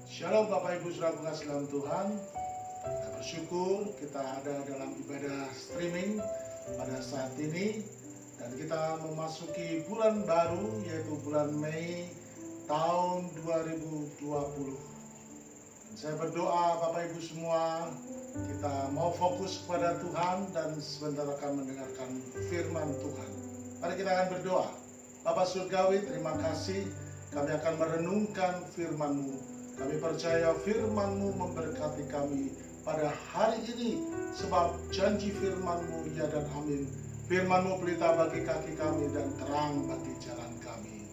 Shalom Bapak Ibu Saudara kasih dalam Tuhan. Kita bersyukur kita ada dalam ibadah streaming pada saat ini. Dan kita memasuki bulan baru yaitu bulan Mei tahun 2020. Dan saya berdoa Bapak Ibu semua, kita mau fokus kepada Tuhan dan sebentar akan mendengarkan firman Tuhan. Mari kita akan berdoa. Bapa Surgawi, terima kasih kami akan merenungkan firman-Mu. Kami percaya firman-Mu memberkati kami pada hari ini, sebab janji firman-Mu ya dan amin. Firman-Mu pelita bagi kaki kami dan terang bagi jalan kami.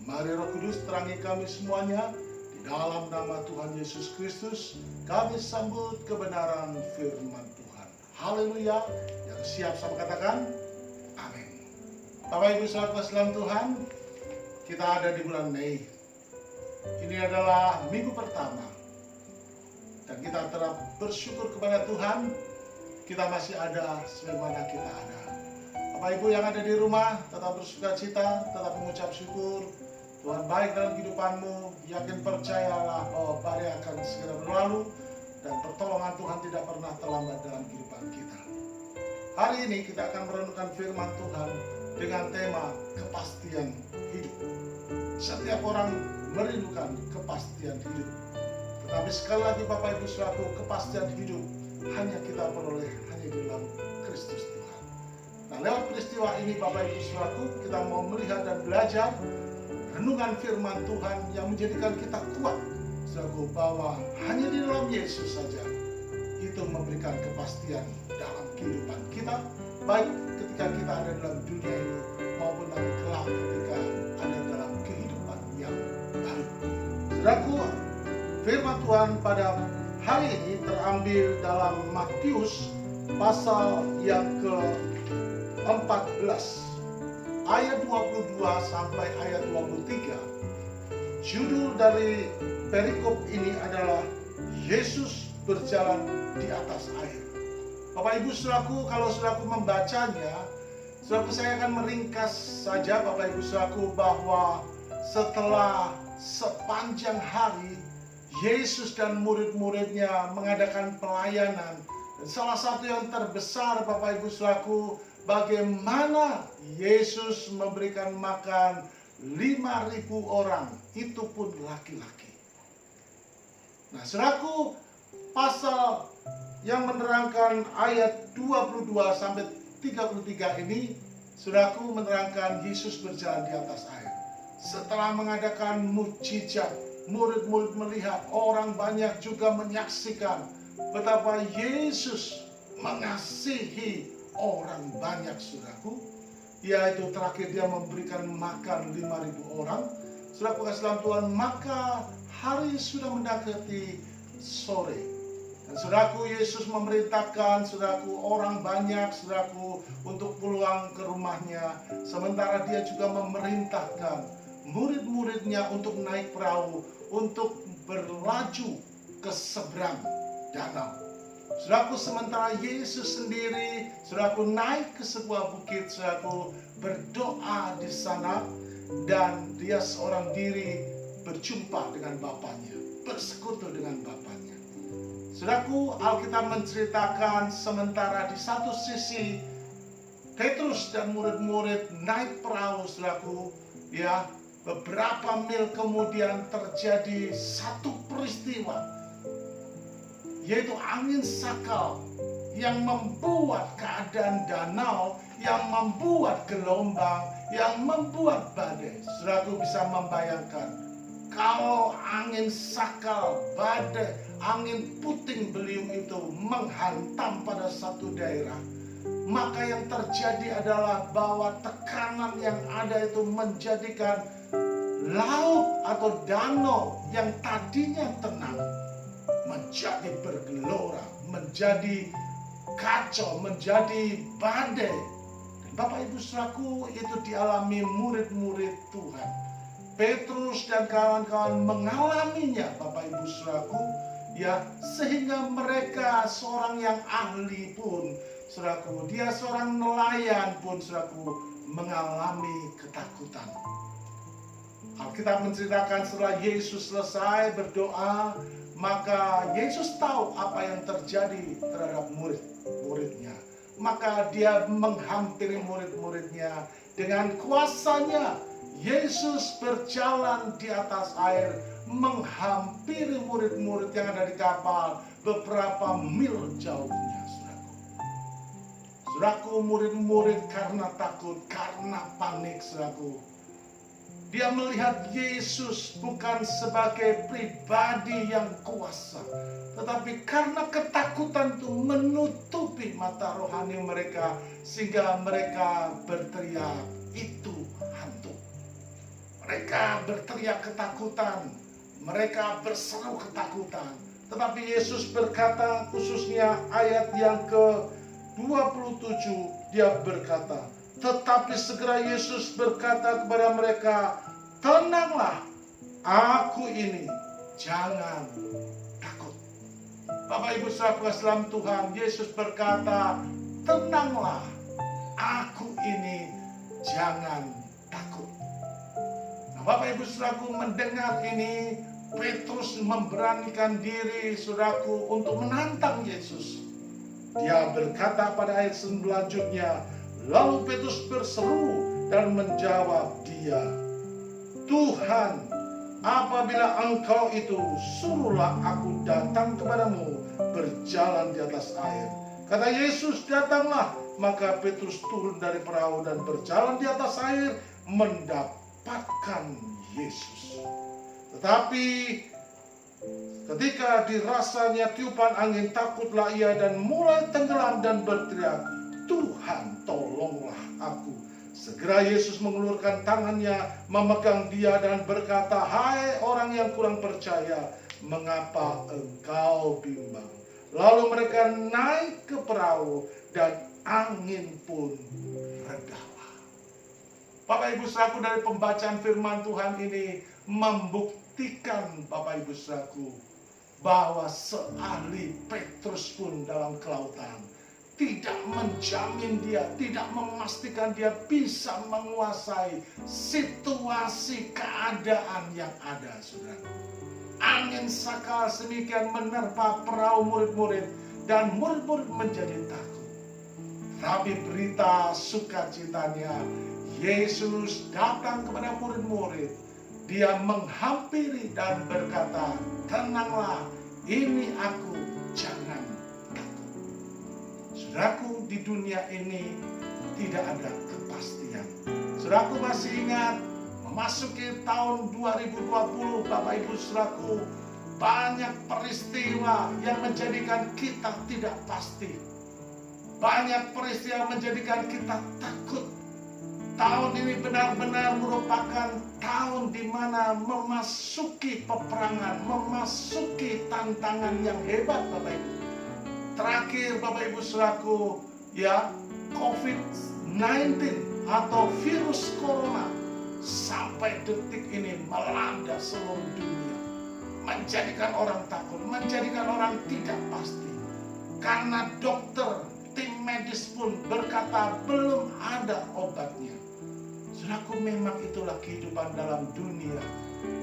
Mari Roh Kudus terangi kami semuanya. Di dalam nama Tuhan Yesus Kristus kami sambut kebenaran firman Tuhan. Haleluya. Yang siap sama katakan amin. Bapak Ibu saudara dalam Tuhan, kita ada di bulan Mei. Ini adalah minggu pertama dan kita tetap bersyukur kepada Tuhan. Kita masih ada sebagaimana kita ada. Bapak Ibu yang ada di rumah, tetap bersukacita, tetap mengucap syukur. Tuhan baik dalam kehidupanmu. Yakin percayalah bahwa badai akan segera berlalu dan pertolongan Tuhan tidak pernah terlambat dalam kehidupan kita. Hari ini kita akan merenungkan firman Tuhan dengan tema kepastian hidup. Setiap orang merindukan kepastian hidup. Tetapi sekali lagi Bapak Ibu Saudaraku, kepastian hidup hanya kita peroleh hanya di dalam Kristus Tuhan. Nah, lewat peristiwa ini Bapak Ibu Saudaraku, kita mau melihat dan belajar renungan firman Tuhan yang menjadikan kita kuat, Saudaraku, bahwa hanya di dalam Yesus saja itu memberikan kepastian dalam kehidupan kita, baik ketika kita ada dalam dunia ini maupun nanti kelak ketika ada dalam kehidupan yang baru. Saudaraku, firman Tuhan pada hari ini terambil dalam Matius pasal yang ke-14 ayat 22 sampai ayat 23. Judul dari perikop ini adalah Yesus berjalan di atas air. Bapak Ibu Saudaraku, kalau Saudaraku membacanya, Saudaraku, saya akan meringkas saja Bapak Ibu Saudaraku bahwa setelah sepanjang hari Yesus dan murid-muridnya mengadakan pelayanan. Dan salah satu yang terbesar Bapak Ibu Saudaraku, bagaimana Yesus memberikan makan 5.000 orang, itu pun laki-laki. Nah, Saudaraku, pasal yang menerangkan ayat 22 sampai 33 ini, Saudaraku, menerangkan Yesus berjalan di atas air. Setelah mengadakan mukjizat, murid-murid melihat, orang banyak juga menyaksikan betapa Yesus mengasihi orang banyak, Saudaraku. Yaitu terakhir dia memberikan makan 5.000 orang. Saudaraku kasih dalam Tuhan, maka hari sudah mendekati sore. Dan Saudaraku, Yesus memerintahkan Saudaraku orang banyak, Saudaraku, untuk pulang ke rumahnya. Sementara dia juga memerintahkan murid-muridnya untuk naik perahu, untuk berlaju ke seberang danau. Saudaraku, sementara Yesus sendiri, Saudaraku, naik ke sebuah bukit, Saudaraku, berdoa di sana. Dan dia seorang diri berjumpa dengan Bapaknya, bersekutu dengan Bapaknya. Saudaraku, Alkitab menceritakan sementara di satu sisi Petrus dan murid-murid naik perahu, Saudaraku, ya, beberapa mil kemudian terjadi satu peristiwa, yaitu angin sakal yang membuat keadaan danau, yang membuat gelombang, yang membuat badai. Saudaraku bisa membayangkan, kalau angin sakal, badai, angin puting beliung itu menghantam pada satu daerah, maka yang terjadi adalah bahwa tekanan yang ada itu menjadikan laut atau danau yang tadinya tenang menjadi bergelora, menjadi kacau, menjadi badai. Dan Bapak Ibu Saudaraku, itu dialami murid-murid Tuhan. Petrus dan kawan-kawan mengalaminya, Bapak Ibu Saudaraku, ya, sehingga mereka seorang yang ahli pun, Saudaraku, dia seorang nelayan pun, Saudaraku, mengalami ketakutan. Alkitab menceritakan setelah Yesus selesai berdoa, maka Yesus tahu apa yang terjadi terhadap murid-muridnya. Maka dia menghampiri murid-muridnya dengan kuasanya. Yesus berjalan di atas air, menghampiri murid-murid yang ada di kapal beberapa mil jauhnya. Saudaraku, murid-murid karena takut, karena panik, saudaraku. Dia melihat Yesus bukan sebagai pribadi yang kuasa, tetapi karena ketakutan itu menutupi mata rohani mereka, sehingga mereka berteriak, "Itu hantu." Mereka berteriak ketakutan, mereka berseru ketakutan. Tetapi Yesus berkata, khususnya ayat yang ke-27, dia berkata, tetapi segera Yesus berkata kepada mereka, "Tenanglah, aku ini, jangan takut." Bapak Ibu saudara dalam Tuhan, Yesus berkata, "Tenanglah, aku ini, jangan takut." Nah, Bapak Ibu saudaraku, mendengar ini, Petrus memberanikan diri saudaraku untuk menantang Yesus. Dia berkata pada ayat selanjutnya, lalu Petrus berseru dan menjawab dia, "Tuhan, apabila Engkau itu, suruhlah aku datang kepadamu berjalan di atas air." Kata Yesus, "Datanglah." Maka Petrus turun dari perahu dan berjalan di atas air mendapatkan Yesus. Tetapi ketika dirasanya tiupan angin, takutlah ia dan mulai tenggelam dan berteriak, "Tuhan, tolonglah aku." Segera Yesus mengulurkan tangannya, memegang dia dan berkata, "Hai orang yang kurang percaya, mengapa engkau bimbang?" Lalu mereka naik ke perahu dan angin pun redalah. Bapak Ibu saudaraku, dari pembacaan firman Tuhan ini membuktikan Bapak Ibu saudaraku bahwa seahli Petrus pun dalam kelautan tidak menjamin dia, tidak memastikan dia bisa menguasai situasi keadaan yang ada, saudara. Angin sakal sedemikian menerpa perahu murid-murid dan murid-murid menjadi takut. Tapi berita sukacitanya, Yesus datang kepada murid-murid. Dia menghampiri dan berkata, "Tenanglah, ini aku, jangan." Saudaraku, di dunia ini tidak ada kepastian. Saudaraku masih ingat, memasuki tahun 2020, Bapak Ibu saudaraku, banyak peristiwa yang menjadikan kita tidak pasti. Banyak peristiwa yang menjadikan kita takut. Tahun ini benar-benar merupakan tahun di mana memasuki peperangan, memasuki tantangan yang hebat, Bapak Ibu. Terakhir Bapak Ibu saudaraku, ya, COVID-19 atau virus corona sampai detik ini melanda seluruh dunia, menjadikan orang takut, menjadikan orang tidak pasti. Karena dokter, tim medis pun berkata belum ada obatnya. Saudaraku, memang itulah kehidupan dalam dunia.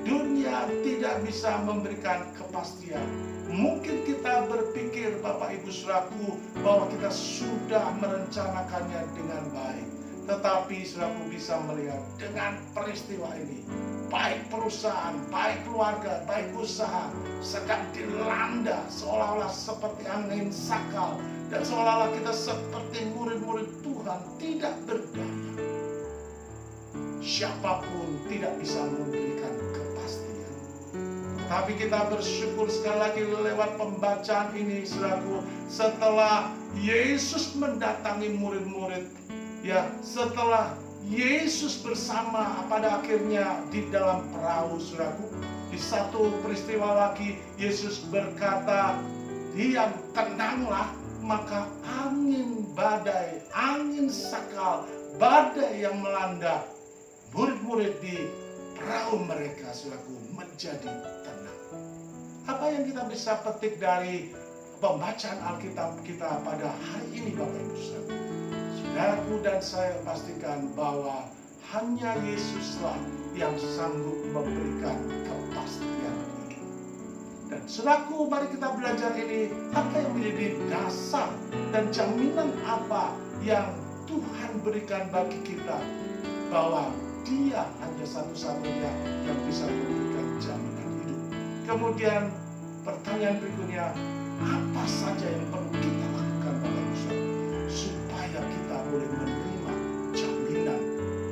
Dunia tidak bisa memberikan kepastian. Mungkin kita berpikir Bapak Ibu saudaraku bahwa kita sudah merencanakannya dengan baik. Tetapi saudaraku bisa melihat dengan peristiwa ini, baik perusahaan, baik keluarga, baik usaha sedang dilanda seolah-olah seperti angin sakal. Dan seolah-olah kita seperti murid-murid Tuhan tidak berdaya. Siapapun tidak bisa memberikan kepastian. Tapi kita bersyukur sekali lagi lewat pembacaan ini, saudaraku, setelah Yesus mendatangi murid-murid, ya, setelah Yesus bersama pada akhirnya di dalam perahu, saudaraku, di satu peristiwa lagi Yesus berkata, "Diam, tenanglah." Maka angin badai, angin sakal, badai yang melanda murid-murid di perahu mereka, saudaraku, menjadi tenang. Apa yang kita bisa petik dari pembacaan Alkitab kita pada hari ini, Bapak Ibu saudaraku? Saudaraku dan saya pastikan bahwa hanya Yesuslah yang sanggup memberikan kepastian hidup. Dan saudaraku, mari kita belajar ini, apa yang menjadi dasar dan jaminan apa yang Tuhan berikan bagi kita, bahwa Dia hanya satu-satunya yang bisa memberikan jaminan hidup. Kemudian pertanyaan berikutnya, apa saja yang perlu kita lakukan Bapak Ibu Saudara supaya kita boleh menerima jaminan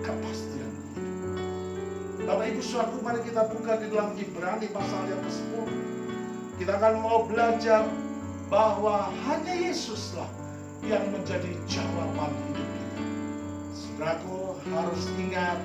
kepastian hidup? Bapak Ibu Saudara, mari kita buka di dalam Ibrani pasal yang ke-10. Kita akan mau belajar bahwa hanya Yesuslah yang menjadi jawaban hidup kita. Saudaraku harus ingat,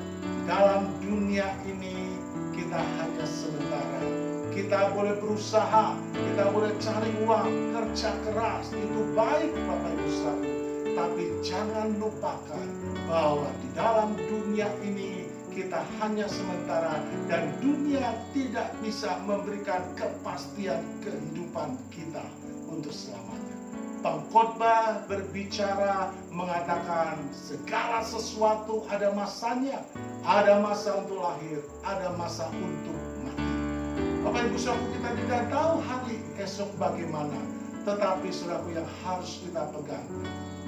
dalam dunia ini kita hanya sementara. Kita boleh berusaha, kita boleh cari uang, kerja keras, itu baik Bapak Ibu Saudara. Tapi jangan lupakan bahwa di dalam dunia ini kita hanya sementara, dan dunia tidak bisa memberikan kepastian kehidupan kita untuk selamanya. Pengkhotbah berbicara mengatakan segala sesuatu ada masanya, ada masa untuk lahir, ada masa untuk mati. Bapak Ibu Saudara, kita tidak tahu hari esok bagaimana, tetapi saudaraku yang harus kita pegang,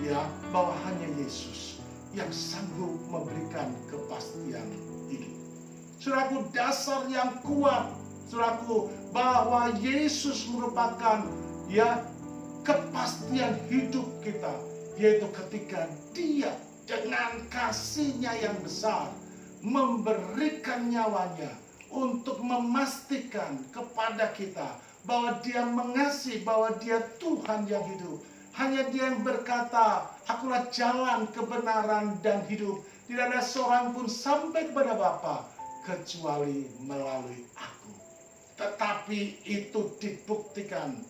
ya, bahwa hanya Yesus yang sanggup memberikan kepastian hidup. Saudaraku, dasar yang kuat, saudaraku, bahwa Yesus merupakan, ya, kepastian hidup kita, yaitu ketika Dia dengan kasih-Nya yang besar memberikan nyawanya untuk memastikan kepada kita bahwa Dia mengasihi, bahwa Dia Tuhan yang hidup. Hanya Dia yang berkata, "Akulah jalan, kebenaran, dan hidup. Tidak ada seorang pun sampai kepada Bapa kecuali melalui Aku." Tetapi itu dibuktikan,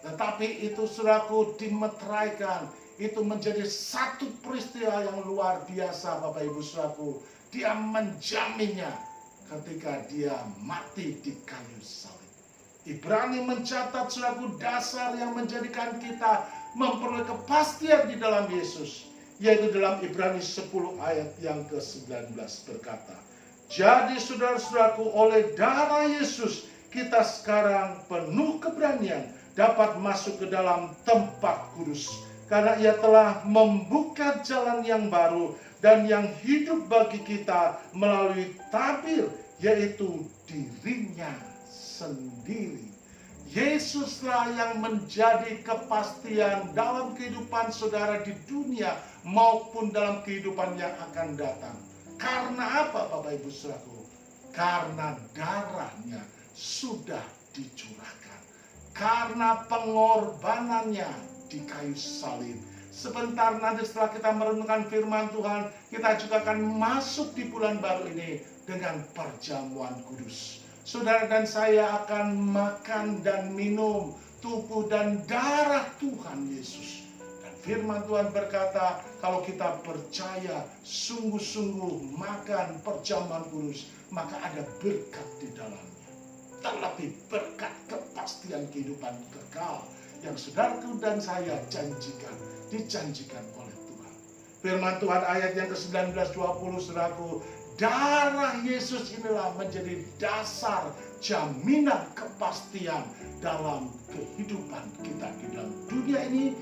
tetapi itu saudaraku dimeteraikan. Itu menjadi satu peristiwa yang luar biasa Bapak Ibu saudaraku. Dia menjaminnya ketika Dia mati di kayu salib. Ibrani mencatat saudaraku dasar yang menjadikan kita memperoleh kepastian di dalam Yesus, yaitu dalam Ibrani 10 ayat yang ke-19 berkata, "Jadi saudara-saudaraku, oleh darah Yesus kita sekarang penuh keberanian dapat masuk ke dalam tempat kudus, karena Ia telah membuka jalan yang baru dan yang hidup bagi kita melalui tabir, yaitu dirinya sendiri." Yesuslah yang menjadi kepastian dalam kehidupan saudara di dunia maupun dalam kehidupan yang akan datang. Karena apa Bapak Ibu saudaraku? Karena darahnya sudah dicurahkan. Karena pengorbanannya di kayu salib. Sebentar nanti setelah kita merenungkan firman Tuhan, kita juga akan masuk di bulan baru ini dengan perjamuan kudus. Saudara dan saya akan makan dan minum tubuh dan darah Tuhan Yesus. Dan firman Tuhan berkata, kalau kita percaya sungguh-sungguh makan perjamuan kudus, maka ada berkat di dalamnya. Terlebih berkat kepastian kehidupan kekal yang saudaraku dan saya dijanjikan oleh Tuhan. Firman Tuhan ayat yang ke-19 20, saudaraku, darah Yesus inilah menjadi dasar jaminan kepastian dalam kehidupan kita di dalam dunia ini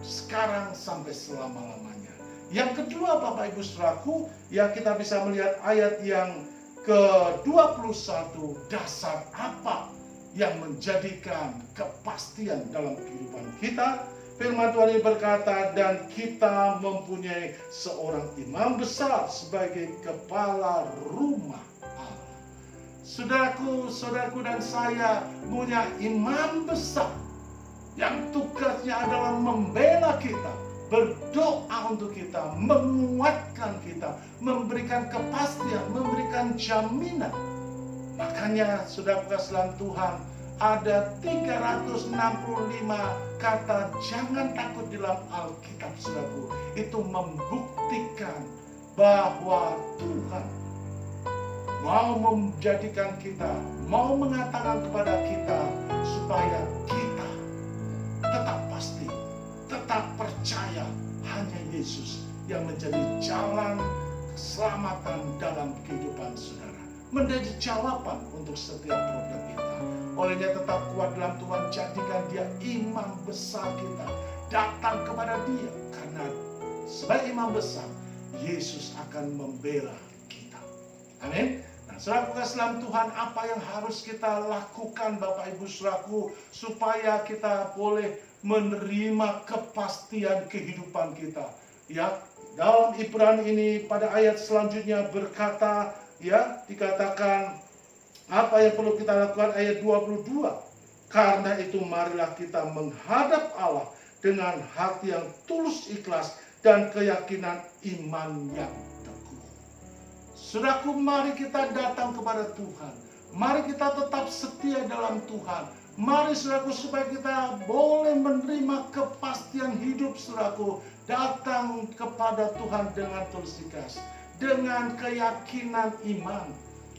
sekarang sampai selama-lamanya. Yang kedua Bapak Ibu saudaraku, ya kita bisa melihat ayat yang ke-21, dasar apa yang menjadikan kepastian dalam kehidupan kita. Firman Tuhan ini berkata, dan kita mempunyai seorang imam besar sebagai kepala rumah Allah. Saudaraku dan saya punya imam besar yang tugasnya adalah membela kita, berdoa untuk kita, menguatkan kita, memberikan kepastian, memberikan jaminan. Makanya saudara kasih Tuhan, ada 365 kata jangan takut di dalam Alkitab saudaraku. Itu membuktikan bahwa Tuhan mau menjadikan kita, mau mengatakan kepada kita supaya kita tetap pasti, tetap percaya hanya Yesus yang menjadi jalan keselamatan dalam kehidupan saudara. menjadi jawaban untuk setiap problem kita. Olehnya tetap kuat dalam Tuhan, jadikan dia imam besar kita. Datang kepada dia, karena sebagai imam besar, Yesus akan membela kita. Amin. Nah, saudaraku kasih dalam Tuhan, apa yang harus kita lakukan Bapak Ibu saudaraku, supaya kita boleh menerima kepastian kehidupan kita? Ya, dalam Ibrani ini pada ayat selanjutnya berkata, ya, dikatakan apa yang perlu kita lakukan, ayat 22. Karena itu marilah kita menghadap Allah dengan hati yang tulus ikhlas dan keyakinan iman yang teguh. Saudaraku, mari kita datang kepada Tuhan. Mari kita tetap setia dalam Tuhan. Mari saudaraku, supaya kita boleh menerima kepastian hidup saudaraku. Datang kepada Tuhan dengan tulus ikhlas, dengan keyakinan iman.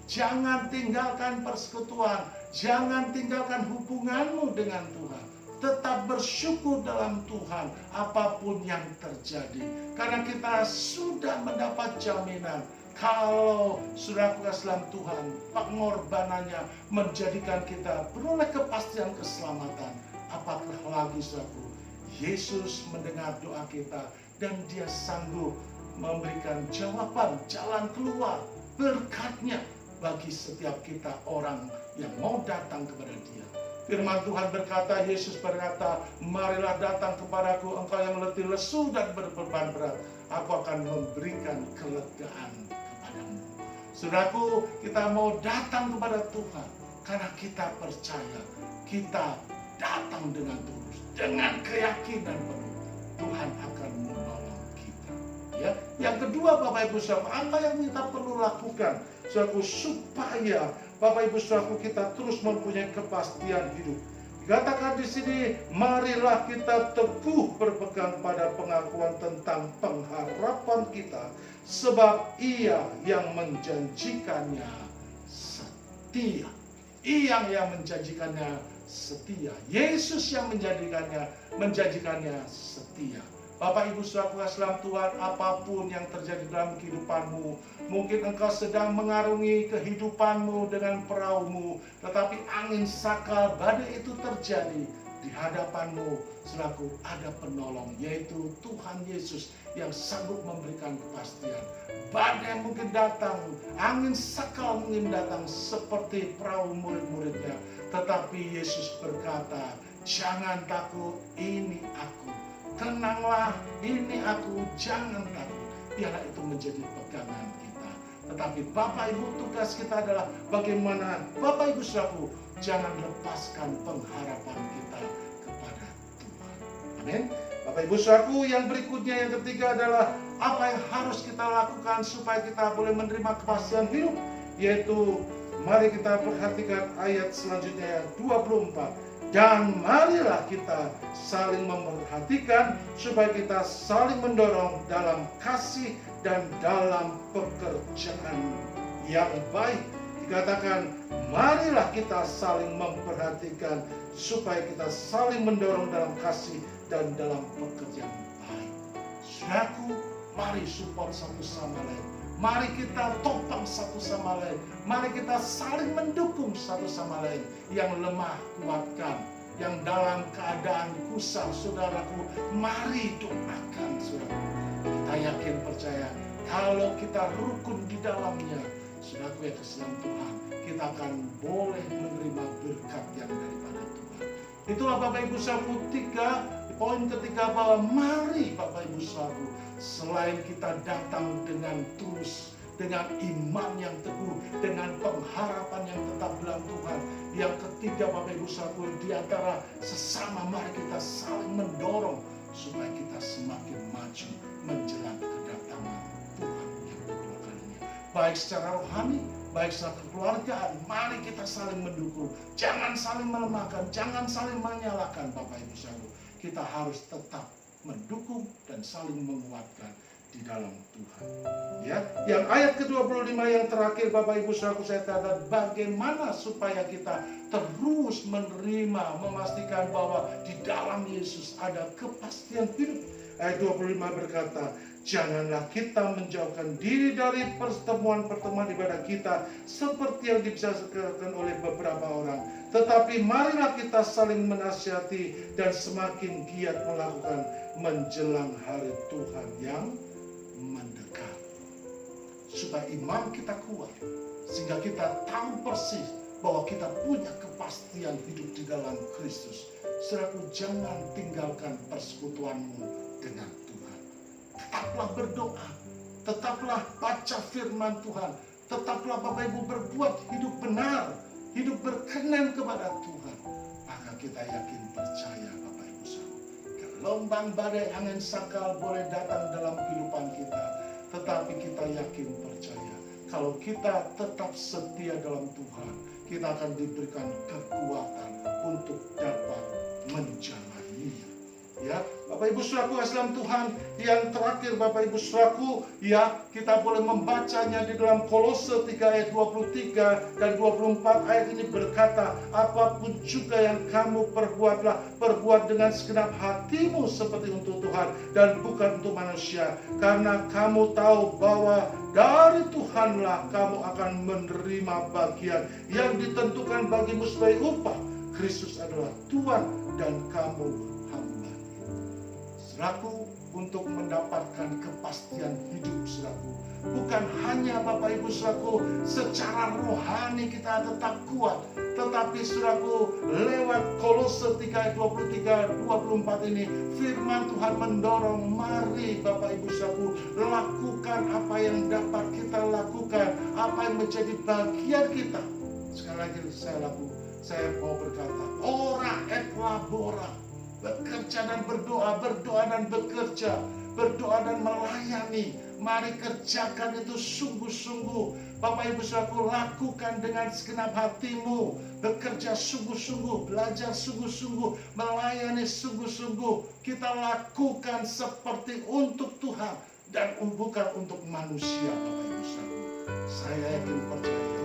Jangan tinggalkan persekutuan, jangan tinggalkan hubunganmu dengan Tuhan. Tetap bersyukur dalam Tuhan apapun yang terjadi. Karena kita sudah mendapat jaminan. Kalau saudaraku dalam Tuhan, pengorbanannya menjadikan kita beroleh kepastian keselamatan. Apakah lagi saudaraku, Yesus mendengar doa kita dan dia sanggup memberikan jawaban, jalan keluar, berkatnya bagi setiap kita orang yang mau datang kepada dia. Firman Tuhan berkata, Yesus berkata, marilah datang kepadaku engkau yang letih lesu dan berbeban berat, aku akan memberikan kelegaan kepadamu. Saudaraku, kita mau datang kepada Tuhan karena kita percaya, kita datang dengan tulus, dengan keyakinan penuh, Tuhan akan menolong kita. Ya, yang kedua Bapak Ibu Saudara, apa yang kita perlu lakukan, saudaraku, supaya Bapak Ibu Saudaraku kita terus mempunyai kepastian hidup. Dikatakan di sini, marilah kita teguh berpegang pada pengakuan tentang pengharapan kita, sebab Ia yang menjanjikannya setia. Ia yang menjanjikannya setia. Yesus yang menjanjikannya setia. Bapak Ibu saudaraku dalam Tuhan, apapun yang terjadi dalam kehidupanmu, mungkin engkau sedang mengarungi kehidupanmu dengan perahumu, tetapi angin sakal badai itu terjadi di hadapanmu, saudaraku, ada penolong, yaitu Tuhan Yesus yang sanggup memberikan kepastian. Badai mungkin datang, angin sakal mungkin datang seperti perahu murid-muridnya, tetapi Yesus berkata, jangan takut, ini aku. Tenanglah, ini aku, jangan takut. Biarlah itu menjadi pegangan kita. Tetapi Bapak Ibu, tugas kita adalah bagaimana Bapak Ibu saudaraku, jangan lepaskan pengharapan kita kepada Tuhan. Amin. Bapak Ibu saudaraku, yang berikutnya, yang ketiga adalah apa yang harus kita lakukan supaya kita boleh menerima kepastian hidup, yaitu mari kita perhatikan ayat selanjutnya yang 24. Dan marilah kita saling memperhatikan supaya kita saling mendorong dalam kasih dan dalam pekerjaan yang baik. Dikatakan, marilah kita saling memperhatikan supaya kita saling mendorong dalam kasih dan dalam pekerjaan baik. Saudaraku, mari support satu sama lain. Mari kita topang satu sama lain. Mari kita saling mendukung satu sama lain. Yang lemah kuatkan, yang dalam keadaan kusal saudaraku, mari doakan saudaraku. Kita yakin percaya, kalau kita rukun di dalamnya, saudaraku yang kasih Tuhan, kita akan boleh menerima berkat yang daripada Tuhan. Itulah Bapak Ibu saudaraku, poin ketiga, bahwa mari Bapak Ibu saudaraku, selain kita datang dengan tulus, dengan iman yang teguh, dengan pengharapan yang tetap dalam Tuhan. Yang ketiga Bapak Ibu saudaraku, di antara sesama mari kita saling mendorong supaya kita semakin maju menjelang kedatangan Tuhan yang kedua kalinya. Baik secara rohani, baik secara kekeluargaan, mari kita saling mendukung. Jangan saling melemahkan, jangan saling menyalahkan Bapak Ibu saudaraku. Kita harus tetap mendukung dan saling menguatkan di dalam Tuhan. Ya, yang ayat ke-25 yang terakhir Bapak Ibu saudaraku, saya katakan bagaimana supaya kita terus menerima, memastikan bahwa di dalam Yesus ada kepastian hidup. Ayat 25 berkata, Janganlah kita menjauhkan diri dari pertemuan-pertemuan ibadah kita seperti yang dibiasakan oleh beberapa orang. Tetapi marilah kita saling menasihati dan semakin giat melakukan menjelang hari Tuhan yang mendekat. Supaya iman kita kuat, sehingga kita tahu persis bahwa kita punya kepastian hidup di dalam Kristus. Saudaraku, jangan tinggalkan persekutuanmu dengan Tuhan. Tetaplah berdoa, tetaplah baca firman Tuhan, tetaplah Bapak Ibu berbuat hidup benar, hidup berkenan kepada Tuhan. Maka kita yakin percaya Bapak Ibu saudara, gelombang badai angin sakal boleh datang dalam kehidupan kita, tetapi kita yakin percaya kalau kita tetap setia dalam Tuhan, kita akan diberikan kekuatan untuk dapat menjalaninya. Ya, Bapak Ibu saudaraku dalam Tuhan, yang terakhir Bapak Ibu saudaraku, ya, kita boleh membacanya di dalam Kolose 3 ayat 23 dan 24. Ayat ini berkata, apapun juga yang kamu perbuat dengan segenap hatimu seperti untuk Tuhan dan bukan untuk manusia, karena kamu tahu bahwa dari Tuhanlah kamu akan menerima bagian yang ditentukan bagimu sebagai upah. Kristus adalah Tuhan dan kamu hamba. Saudaraku, untuk mendapatkan kepastian hidup saudaraku, bukan hanya Bapak Ibu saudaraku secara rohani kita tetap kuat, tetapi saudaraku lewat Kolose 3 ayat 23-24 ini firman Tuhan mendorong, mari Bapak Ibu saudaraku lakukan apa yang dapat kita lakukan, apa yang menjadi bagian kita. Sekali lagi saya mau berkata, ora et labora, bekerja dan berdoa, berdoa dan bekerja, berdoa dan melayani. Mari kerjakan itu sungguh-sungguh. Bapak Ibu saudaraku, lakukan dengan segenap hatimu, bekerja sungguh-sungguh, belajar sungguh-sungguh, melayani sungguh-sungguh. Kita lakukan seperti untuk Tuhan dan bukan untuk manusia. Bapak Ibu saudaraku, saya yakin percaya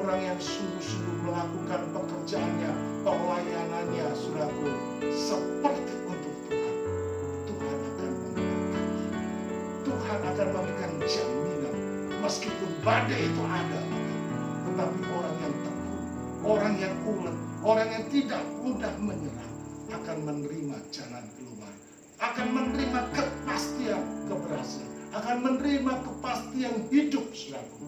orang yang sungguh-sungguh melakukan pekerjaannya, pelayanannya, saudaraku, seperti untuk Tuhan, Tuhan akan memberkati. Tuhan akan memberikan jaminan, meskipun badai itu ada, tetapi orang yang teguh, orang yang ulet, orang yang tidak mudah menyerah, akan menerima jalan keluar, akan menerima kepastian keberhasilan, akan menerima kepastian hidup, saudaraku.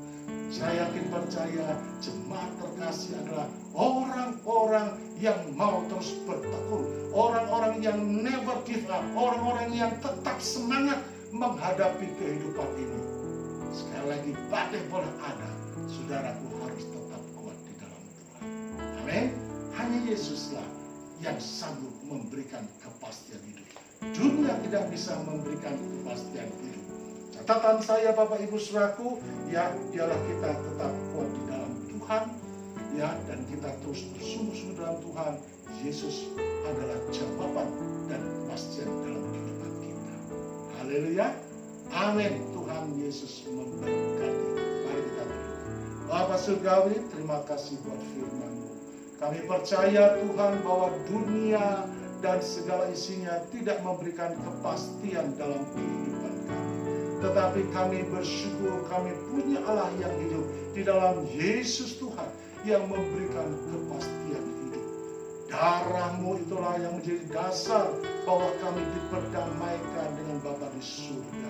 Saya yakin percaya jemaat terkasih adalah orang-orang yang mau terus bertekun, orang-orang yang never give up, orang-orang yang tetap semangat menghadapi kehidupan ini. Sekali lagi, badai boleh ada, saudaraku harus tetap kuat di dalam Tuhan. Amin. Hanya Yesuslah yang sanggup memberikan kepastian hidup. Dunia tidak bisa memberikan kepastian hidup. Catatan saya Bapak Ibu saudaraku, ya, biarlah kita tetap kuat di dalam Tuhan, ya, dan kita terus bersungguh-sungguh dalam Tuhan. Yesus adalah jawaban dan kepastian dalam kehidupan kita. Haleluya. Amin. Tuhan Yesus memberkati. Mari kita berdoa. Bapa Surgawi, terima kasih buat firman-Mu. Kami percaya Tuhan bahwa dunia dan segala isinya tidak memberikan kepastian dalam kehidupan kami. Tetapi kami bersyukur kami punya Allah yang hidup di dalam Yesus Tuhan yang memberikan kepastian hidup. Darah-Mu itulah yang menjadi dasar bahwa kami diperdamaikan dengan Bapa di surga.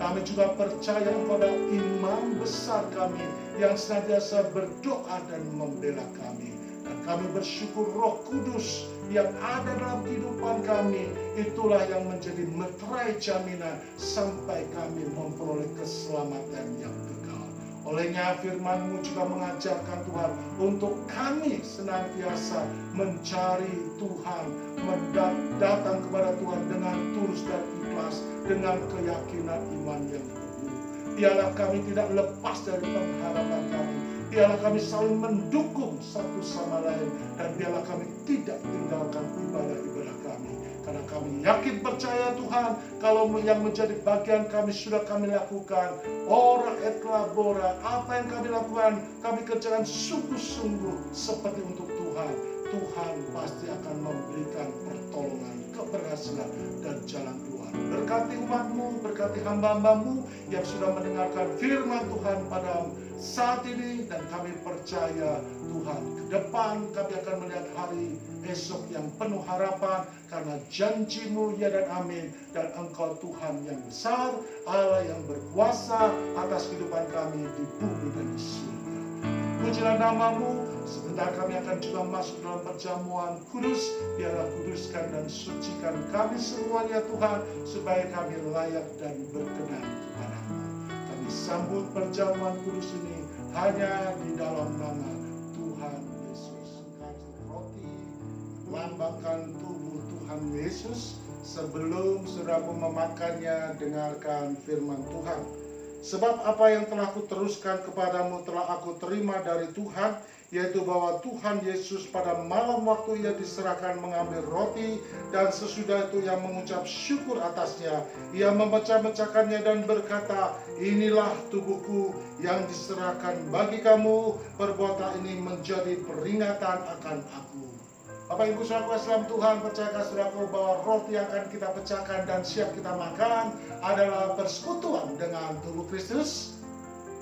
Kami juga percaya kepada imam besar kami yang senantiasa berdoa dan membela kami. Dan kami bersyukur Roh Kudus yang ada dalam kehidupan kami, itulah yang menjadi meterai jaminan sampai kami memperoleh keselamatan yang kekal. Olehnya firman-Mu juga mengajarkan Tuhan untuk kami senantiasa mencari Tuhan, datang kepada Tuhan dengan tulus dan ikhlas, dengan keyakinan iman yang teguh. Biarlah kami tidak lepas dari pengharapan kami. Biarlah kami saling mendukung satu sama lain, dan biarlah kami tidak tinggalkan ibadah-ibadah kami. Karena kami yakin percaya Tuhan, kalau yang menjadi bagian kami sudah kami lakukan. Ora et labora, apa yang kami lakukan, kami kerjakan sungguh-sungguh seperti untuk Tuhan. Tuhan pasti akan memberikan pertolongan, keberhasilan, dan jalan keluar. Berkati umat-Mu, berkati hamba-hamba-Mu yang sudah mendengarkan firman Tuhan pada saat ini, dan kami percaya Tuhan, ke depan kami akan melihat hari esok yang penuh harapan karena janji-Mu ya dan amin, dan Engkau Tuhan yang besar, Allah yang berkuasa atas kehidupan kami di bumi dan di surga. Pujilah nama-Mu. Sebentar kami akan juga masuk dalam perjamuan kudus. Biarlah kuduskan dan sucikan kami semuanya Tuhan, supaya kami layak dan berkenan kepadamu. Kami sambut perjamuan kudus ini hanya di dalam nama Tuhan Yesus. Roti melambangkan tubuh Tuhan Yesus. Sebelum saudaraku memakannya, dengarkan firman Tuhan. Sebab apa yang telah kuteruskan kepadamu telah aku terima dari Tuhan, yaitu bahwa Tuhan Yesus pada malam waktu ia diserahkan mengambil roti, dan sesudah itu ia mengucap syukur atasnya. Ia memecah-mecahkannya dan berkata, inilah tubuhku yang diserahkan bagi kamu, perbuatan ini menjadi peringatan akan aku. Bapak Ibu saudara Islam Tuhan, percayakan saudaraku bahwa roti yang akan kita pecahkan dan siap kita makan adalah persekutuan dengan tubuh Kristus.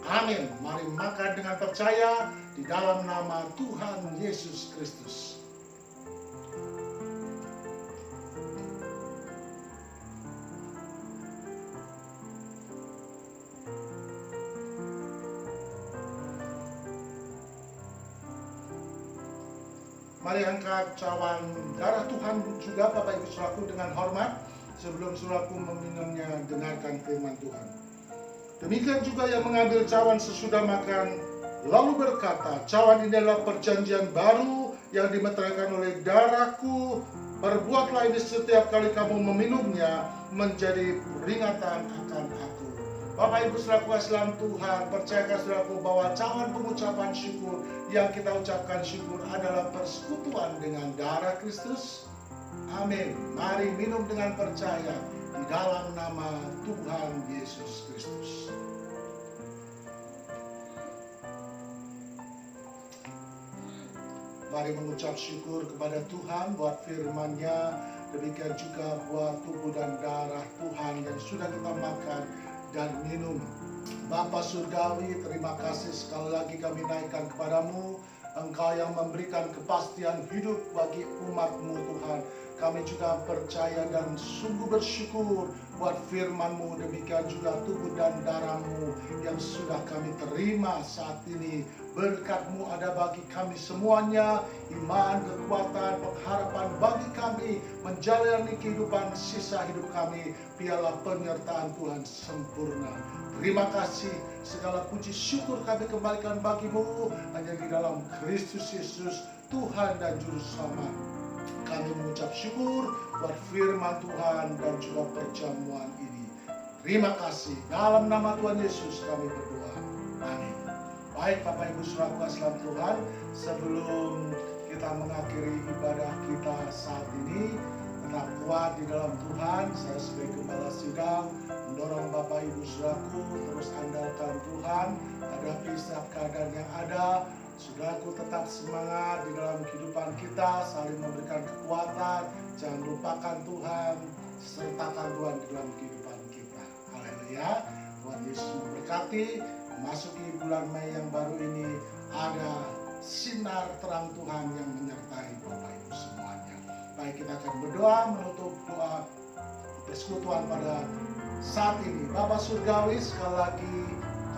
Amin. Mari makan dengan percaya di dalam nama Tuhan Yesus Kristus. Mari angkat cawan darah Tuhan juga Bapak Ibu saudaraku dengan hormat. Sebelum saudaraku meminumnya, dengarkan firman Tuhan. Demikian juga yang mengambil cawan sesudah makan, lalu berkata, cawan ini adalah perjanjian baru yang dimeteraikan oleh darahku. Perbuatlah ini setiap kali kamu meminumnya, menjadi peringatan akan aku. Bapak Ibu saudaraku Islam Tuhan, percayakan saudaraku bahwa cawan pengucapan syukur yang kita ucapkan syukur adalah persekutuan dengan darah Kristus. Amin. Mari minum dengan percaya di dalam nama Tuhan Yesus Kristus. Mari mengucap syukur kepada Tuhan buat firman-Nya. Demikian juga buat tubuh dan darah Tuhan yang sudah kita makan dan minum. Bapa Surgawi, terima kasih sekali lagi kami naikkan kepadamu. Engkau yang memberikan kepastian hidup bagi umat-Mu Tuhan. Kami juga percaya dan sungguh bersyukur buat firman-Mu. Demikian juga tubuh dan darah-Mu yang sudah kami terima saat ini. Berkat-Mu ada bagi kami semuanya, iman, kekuatan, pengharapan bagi kami menjalani kehidupan sisa hidup kami. Biarlah penyertaan Tuhan sempurna. Terima kasih, segala puji syukur kami kembalikan bagi-Mu hanya di dalam Kristus Yesus, Tuhan dan Juru Selamat. Kami mengucap syukur buat firman Tuhan dan juga perjamuan ini. Terima kasih, dalam nama Tuhan Yesus kami berdoa. Amin. Baik Bapak Ibu saudaraku Islam Tuhan, sebelum kita mengakhiri ibadah kita saat ini, tetap kuat di dalam Tuhan. Saya sebagai Gembala Sidang mendorong Bapak Ibu saudaraku terus andalkan Tuhan, hadapi setiap keadaan yang ada. Saudaraku tetap semangat di dalam kehidupan kita, saling memberikan kekuatan. Jangan lupakan Tuhan, sertakan Tuhan di dalam kehidupan kita. Haleluya. Tuhan Yesus memberkati. Memasuki bulan Mei yang baru ini, ada sinar terang Tuhan yang menyertai Bapak Ibu semuanya. Baik, kita akan berdoa menutup doa persekutuan pada saat ini. Bapa Surgawi, sekali lagi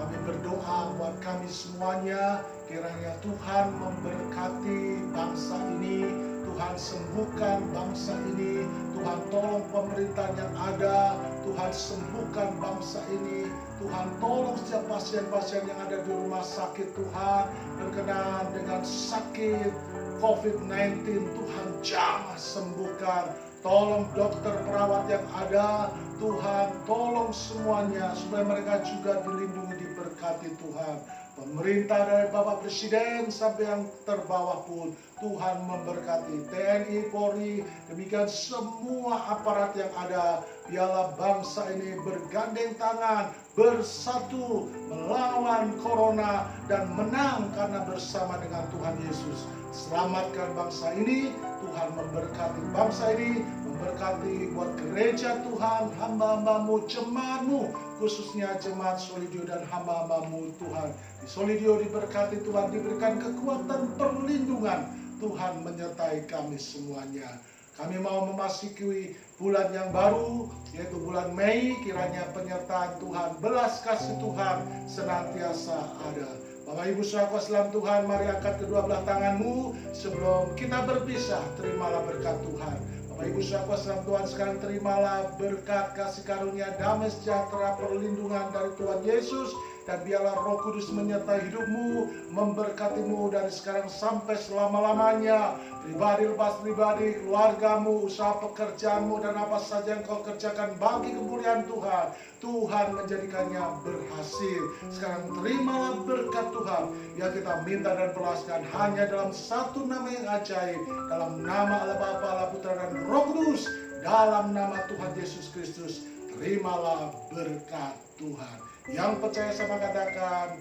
kami berdoa buat kami semuanya, kiranya Tuhan memberkati bangsa ini, Tuhan sembuhkan bangsa ini, Tuhan tolong pemerintahan yang ada, Tuhan sembuhkan bangsa ini, Tuhan tolong setiap pasien-pasien yang ada di rumah sakit, Tuhan berkenan dengan sakit COVID-19, Tuhan jamah sembuhkan. Tolong dokter perawat yang ada, Tuhan tolong semuanya supaya mereka juga dilindungi, diberkati Tuhan. Pemerintah dari Bapak Presiden sampai yang terbawah pun Tuhan memberkati. TNI, Polri, demikian semua aparat yang ada. Biarlah bangsa ini bergandeng tangan, bersatu melawan corona dan menang karena bersama dengan Tuhan Yesus. Selamatkan bangsa ini, Tuhan memberkati bangsa ini, memberkati buat gereja Tuhan, hamba-hambamu, jemaatmu, khususnya jemaat Solidio dan hamba-hambamu Tuhan. Di Solidio diberkati Tuhan, diberikan kekuatan perlindungan, Tuhan menyertai kami semuanya. Kami mau memasuki bulan yang baru, yaitu bulan Mei. Kiranya penyertaan Tuhan, belas kasih Tuhan senantiasa ada. Bapak Ibu Saudara dalam Tuhan, mari angkat kedua belah tanganmu sebelum kita berpisah. Terimalah berkat Tuhan. Bapak Ibu Saudara dalam Tuhan, sekarang terimalah berkat kasih karunia, damai sejahtera, perlindungan dari Tuhan Yesus. Dan biarlah Roh Kudus menyertai hidupmu, memberkatimu dari sekarang sampai selama-lamanya. Pribadi lepas pribadi, keluargamu, usaha pekerjaanmu, dan apa saja yang kau kerjakan bagi kemuliaan Tuhan, Tuhan menjadikannya berhasil. Sekarang terimalah berkat Tuhan yang kita minta dan belaskan hanya dalam satu nama yang ajaib, dalam nama Allah Bapa, Allah Putra, dan Roh Kudus, dalam nama Tuhan Yesus Kristus. Terimalah berkat Tuhan. Yang percaya sama katakan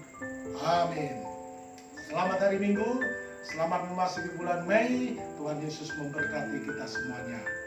amin. Selamat hari Minggu, selamat memasuki bulan Mei. Tuhan Yesus memberkati kita semuanya.